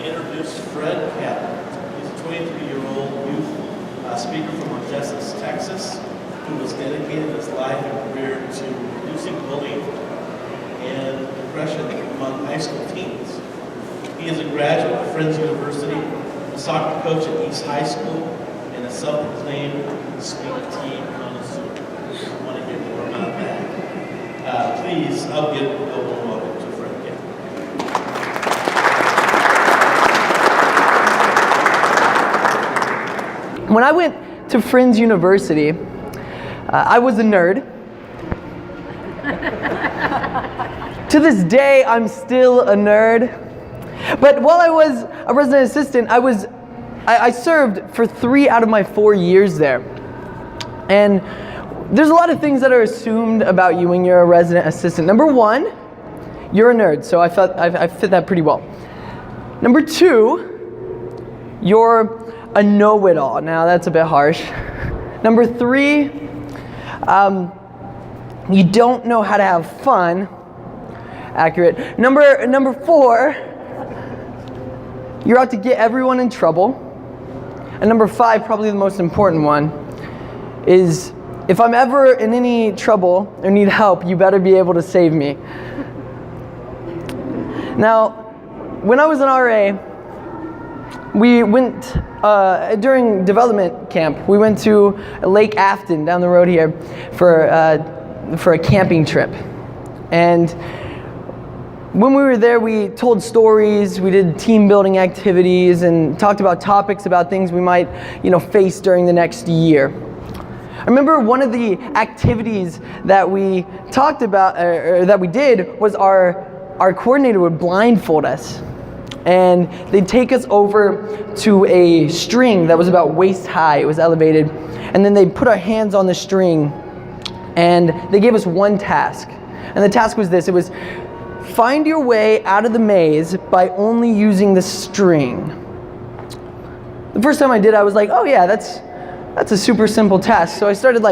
introduce Fred Catlett. He's a 23-year-old youth speaker from Odessa, Texas, who has dedicated his life and career to reducing bullying and depression among high school teens. He is a graduate of Friends University, a soccer coach at East High School, and a self-proclaimed sweet tea connoisseur. I want to hear more about that. Please, I'll give a warm welcome to Fred Catlett. When I went to Friends University, I was a nerd. To this day, I'm still a nerd. But while I was a resident assistant, I served for 3 out of my 4 years there. And there's a lot of things that are assumed about you when you're a resident assistant. Number one, you're a nerd, so I fit that pretty well. Number two, you're a know-it-all. Now that's a bit harsh. Number three, you don't know how to have fun. Accurate. Number four, you're out to get everyone in trouble. And number five, probably the most important one, is if I'm ever in any trouble or need help, you better be able to save me. Now, when I was an RA, we went, during development camp, we went to Lake Afton down the road here for a camping trip. And when we were there, we told stories, we did team building activities, and talked about topics about things we might, face during the next year. I remember one of the activities that we talked about, or that we did, was our coordinator would blindfold us. And they'd take us over to a string that was about waist high, it was elevated, and then they'd put our hands on the string, and they gave us one task. And the task was this: it was find your way out of the maze by only using the string. The first time I did, I was like, oh yeah, that's a super simple task. So I started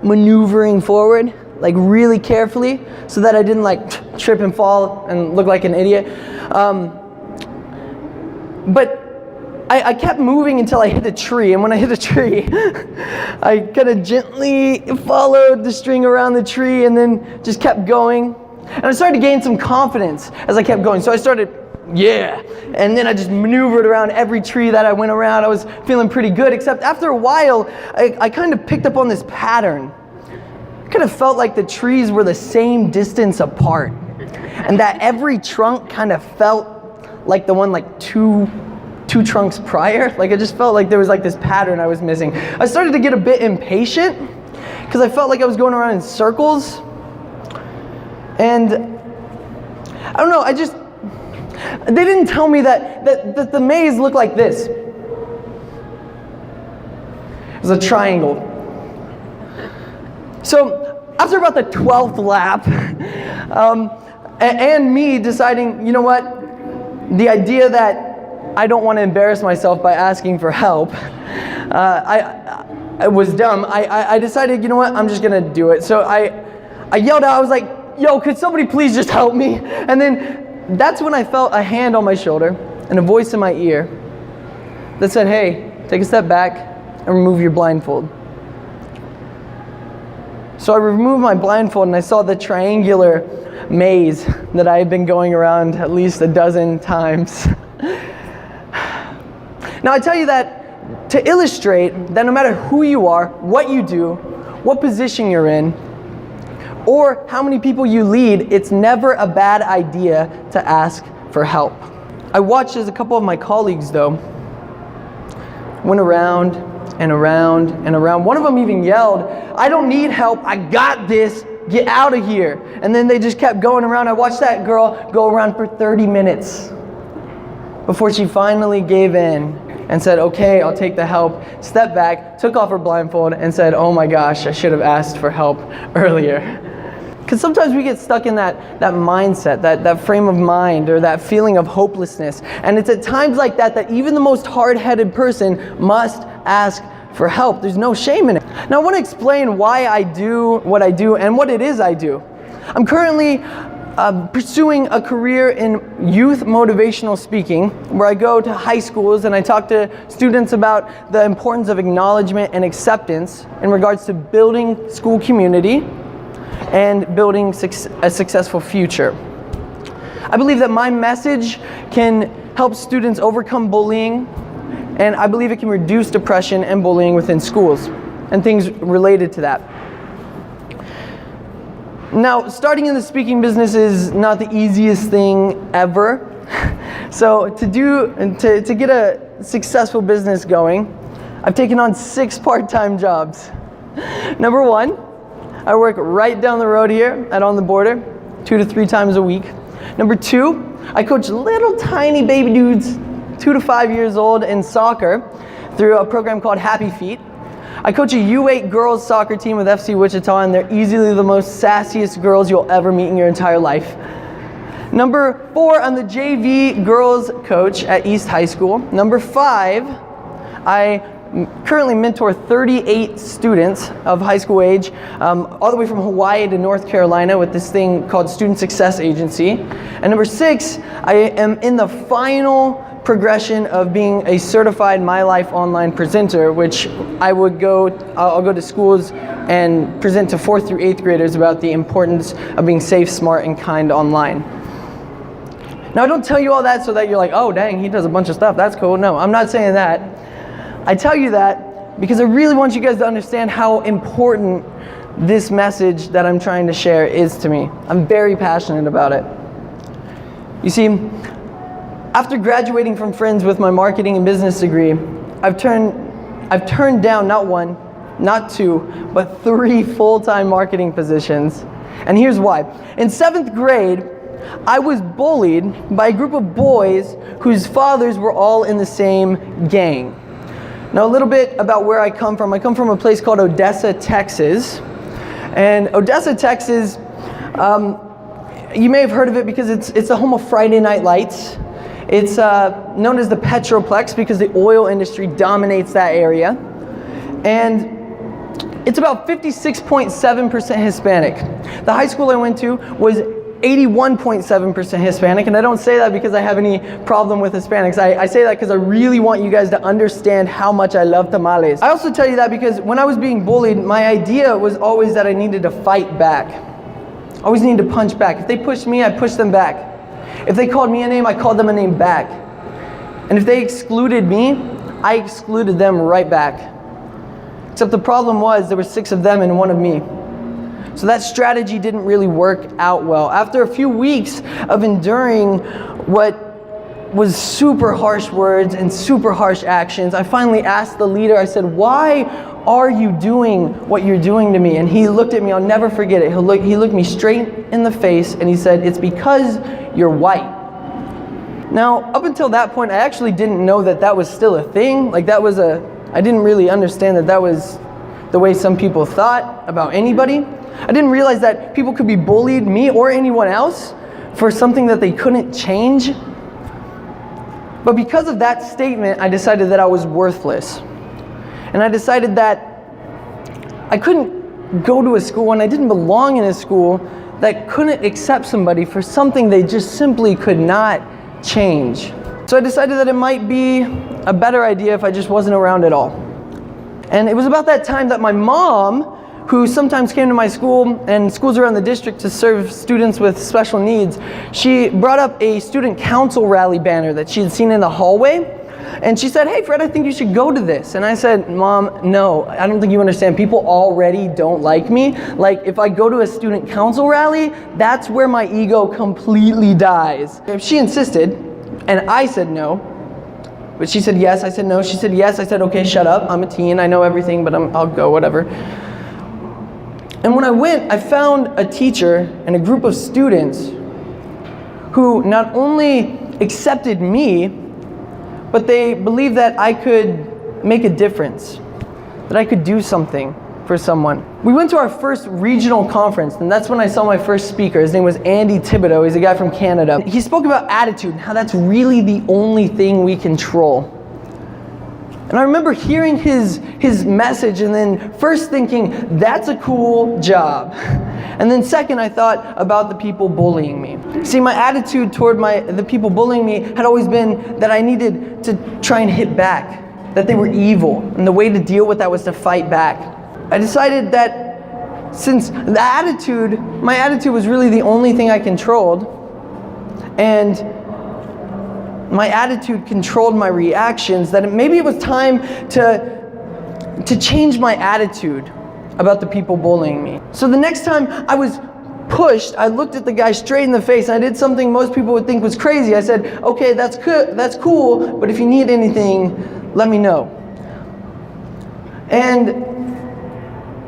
maneuvering forward, really carefully, so that I didn't trip and fall and look like an idiot. But I kept moving until I hit a tree, and when I hit a tree, I kind of gently followed the string around the tree and then just kept going. And I started to gain some confidence as I kept going. So I started, yeah, and then I just maneuvered around every tree that I went around. I was feeling pretty good, except after a while, I kind of picked up on this pattern. It kind of felt like the trees were the same distance apart, and that every trunk kind of felt like the one two trunks prior. I just felt like there was this pattern I was missing. I started to get a bit impatient because I felt like I was going around in circles. And I don't know, they didn't tell me that the maze looked like this. It was a triangle. So after about the 12th lap, and me deciding, you know what, the idea that I don't want to embarrass myself by asking for help, I was dumb. I decided, you know what, I'm just gonna do it. So I yelled out, I was like, yo, could somebody please just help me? And then that's when I felt a hand on my shoulder and a voice in my ear that said, hey, take a step back and remove your blindfold. So I removed my blindfold and I saw the triangular maze that I had been going around at least a dozen times. Now I tell you that to illustrate that no matter who you are, what you do, what position you're in, or how many people you lead, it's never a bad idea to ask for help. I watched as a couple of my colleagues, though, went around and around and around. One of them even yelled, I don't need help, I got this, get out of here. And then they just kept going around. I watched that girl go around for 30 minutes before she finally gave in and said, okay, I'll take the help, stepped back, took off her blindfold, and said, oh my gosh, I should have asked for help earlier. Because sometimes we get stuck in that mindset, that frame of mind, or that feeling of hopelessness. And it's at times like that even the most hard-headed person must ask for help. There's no shame in it. Now I want to explain why I do what I do and what it is I do. I'm currently pursuing a career in youth motivational speaking, where I go to high schools and I talk to students about the importance of acknowledgement and acceptance in regards to building school community and building a successful future. I believe that my message can help students overcome bullying, and I believe it can reduce depression and bullying within schools and things related to that. Now, starting in the speaking business is not the easiest thing ever. So to get a successful business going, I've taken on 6 part-time jobs. Number 1, I work right down the road here at On the Border, 2 to 3 times a week. Number 2, I coach little tiny baby dudes, 2 to 5 years old, in soccer through a program called Happy Feet. I coach a U8 girls soccer team with FC Wichita, and they're easily the most sassiest girls you'll ever meet in your entire life. Number 4, I'm the JV girls coach at East High School. Number 5, I currently mentor 38 students of high school age, all the way from Hawaii to North Carolina with this thing called Student Success Agency. And number 6, I am in the final progression of being a certified My Life online presenter, which I'll go to schools and present to 4th through 8th graders about the importance of being safe, smart, and kind online. Now, I don't tell you all that so that you're like, oh dang, he does a bunch of stuff, that's cool. No, I'm not saying that. I tell you that because I really want you guys to understand how important this message that I'm trying to share is to me. I'm very passionate about it. You see, after graduating from Friends with my marketing and business degree, I've turned down not 1, not 2, but 3 full-time marketing positions. And here's why. In 7th grade, I was bullied by a group of boys whose fathers were all in the same gang. Now, a little bit about where I come from. I come from a place called Odessa, Texas. And Odessa, Texas, you may have heard of it because it's the home of Friday Night Lights. It's known as the Petroplex because the oil industry dominates that area. And it's about 56.7% Hispanic. The high school I went to was 81.7% Hispanic, and I don't say that because I have any problem with Hispanics. I say that because I really want you guys to understand how much I love tamales. I also tell you that because when I was being bullied, my idea was always that I needed to fight back. I always needed to punch back. If they pushed me, I pushed them back. If they called me a name, I called them a name back. And if they excluded me, I excluded them right back. Except the problem was there were 6 of them and 1 of me. So that strategy didn't really work out well. After a few weeks of enduring what was super harsh words and super harsh actions, I finally asked the leader, I said, "Why are you doing what you're doing to me?" And he looked at me, I'll never forget it. He looked me straight in the face and he said, "It's because you're white." Now, up until that point, I actually didn't know that that was still a thing. I didn't really understand that that was the way some people thought about anybody. I didn't realize that people could be bullied, me or anyone else, for something that they couldn't change. But because of that statement, I decided that I was worthless. And I decided that I couldn't go to a school and I didn't belong in a school that couldn't accept somebody for something they just simply could not change. So I decided that it might be a better idea if I just wasn't around at all. And it was about that time that my mom, who sometimes came to my school and schools around the district to serve students with special needs, she brought up a student council rally banner that she had seen in the hallway. And she said, "Hey Fred, I think you should go to this." And I said, "Mom, no, I don't think you understand. People already don't like me. Like, if I go to a student council rally, that's where my ego completely dies." She insisted, and I said no. But she said yes, I said no. She said yes, I said okay, shut up. I'm a teen, I know everything, but I'll go, whatever. And when I went, I found a teacher and a group of students who not only accepted me, but they believed that I could make a difference, that I could do something for someone. We went to our first regional conference, and that's when I saw my first speaker. His name was Andy Thibodeau. He's a guy from Canada. He spoke about attitude and how that's really the only thing we control. And I remember hearing his message and then first thinking, that's a cool job. And then second, I thought about the people bullying me. See, my attitude toward the people bullying me had always been that I needed to try and hit back, that they were evil, and the way to deal with that was to fight back. I decided that since my attitude was really the only thing I controlled, and my attitude controlled my reactions, that maybe it was time to change my attitude about the people bullying me. So the next time I was pushed, I looked at the guy straight in the face and I did something most people would think was crazy. I said, okay, that's cool, but if you need anything, let me know. And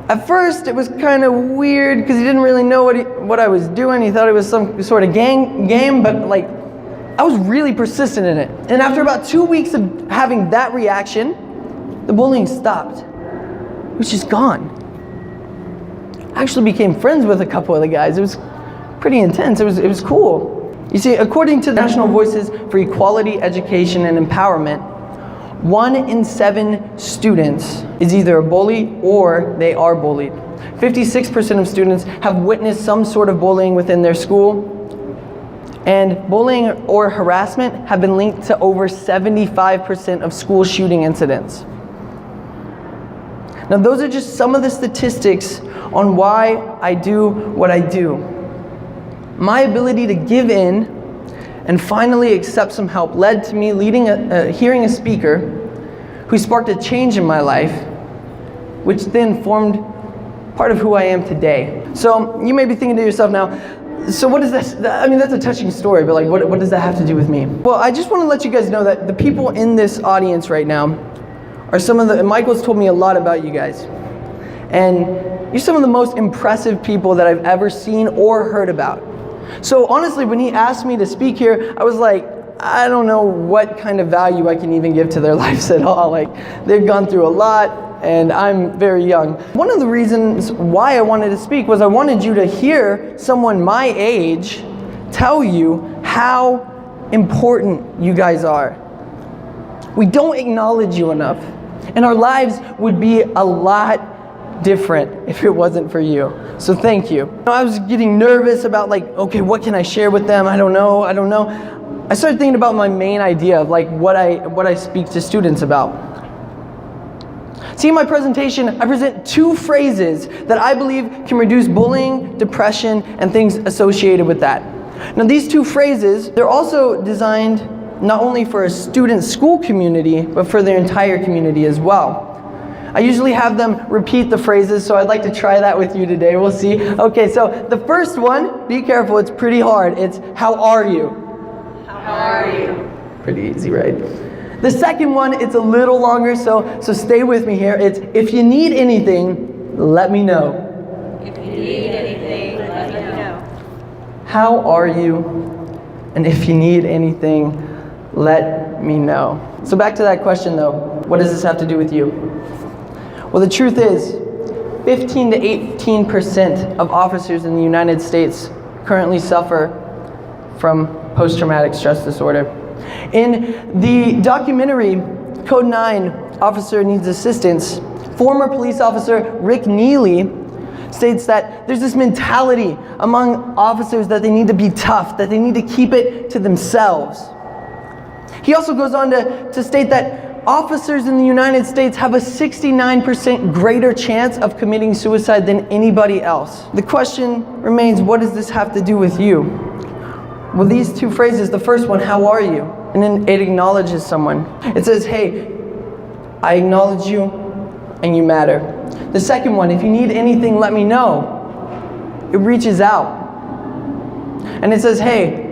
at first it was kind of weird because he didn't really know what I was doing. He thought it was some sort of game, but like, I was really persistent in it. And after about 2 weeks of having that reaction, the bullying stopped. It was just gone. I actually became friends with a couple of the guys. It was pretty intense. It was cool. You see, according to the National Voices for Equality, Education, and Empowerment, 1 in 7 students is either a bully or they are bullied. 56% of students have witnessed some sort of bullying within their school. And bullying or harassment have been linked to over 75% of school shooting incidents. Now, those are just some of the statistics on why I do what I do. My ability to give in and finally accept some help led to me hearing a speaker who sparked a change in my life, which then formed part of who I am today. So you may be thinking to yourself now, so what is this? I mean, that's a touching story, but like, what does that have to do with me? Well, I just want to let you guys know that the people in this audience right now are and Michael's told me a lot about you guys. And you're some of the most impressive people that I've ever seen or heard about. So honestly, when he asked me to speak here, I was like, I don't know what kind of value I can even give to their lives at all. Like, they've gone through a lot, and I'm very young. One of the reasons why I wanted to speak was I wanted you to hear someone my age tell you how important you guys are. We don't acknowledge you enough, and our lives would be a lot different if it wasn't for you. So thank you. I was getting nervous about like, okay, what can I share with them? I don't know. I started thinking about my main idea of like what I speak to students about. See, in my presentation, I present 2 phrases that I believe can reduce bullying, depression, and things associated with that. Now, these 2 phrases, they're also designed not only for a student school community, but for their entire community as well. I usually have them repeat the phrases, so I'd like to try that with you today. We'll see. Okay, so the first one, be careful, it's pretty hard. It's, how are you? How are you? Pretty easy, right? The second one, it's a little longer, so stay with me here. It's, if you need anything, let me know. If you need anything, let me know. How are you? And if you need anything, let me know. So back to that question though, what does this have to do with you? Well, the truth is, 15 to 18% of officers in the United States currently suffer from post-traumatic stress disorder. In the documentary, Code 9, Officer Needs Assistance, former police officer Rick Neely states that there's this mentality among officers that they need to be tough, that they need to keep it to themselves. He also goes on to state that officers in the United States have a 69% greater chance of committing suicide than anybody else. The question remains, what does this have to do with you? Well, these 2 phrases, the first one, how are you? And then it acknowledges someone. It says, hey, I acknowledge you and you matter. The second one, if you need anything, let me know. It reaches out. And it says, hey,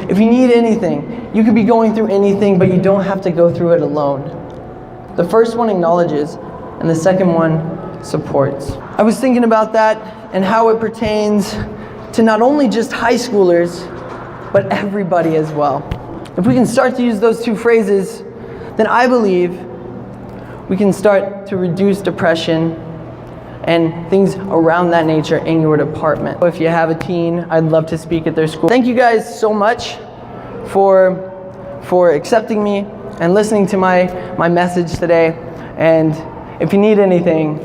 if you need anything, you could be going through anything, but you don't have to go through it alone. The first one acknowledges, and the second one supports. I was thinking about that and how it pertains to not only just high schoolers, but everybody as well. If we can start to use those 2 phrases, then I believe we can start to reduce depression and things around that nature in your department. If you have a teen, I'd love to speak at their school. Thank you guys so much for accepting me and listening to my message today. And if you need anything,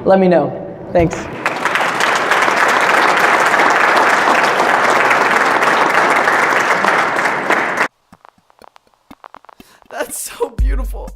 let me know. Thanks. That's so beautiful.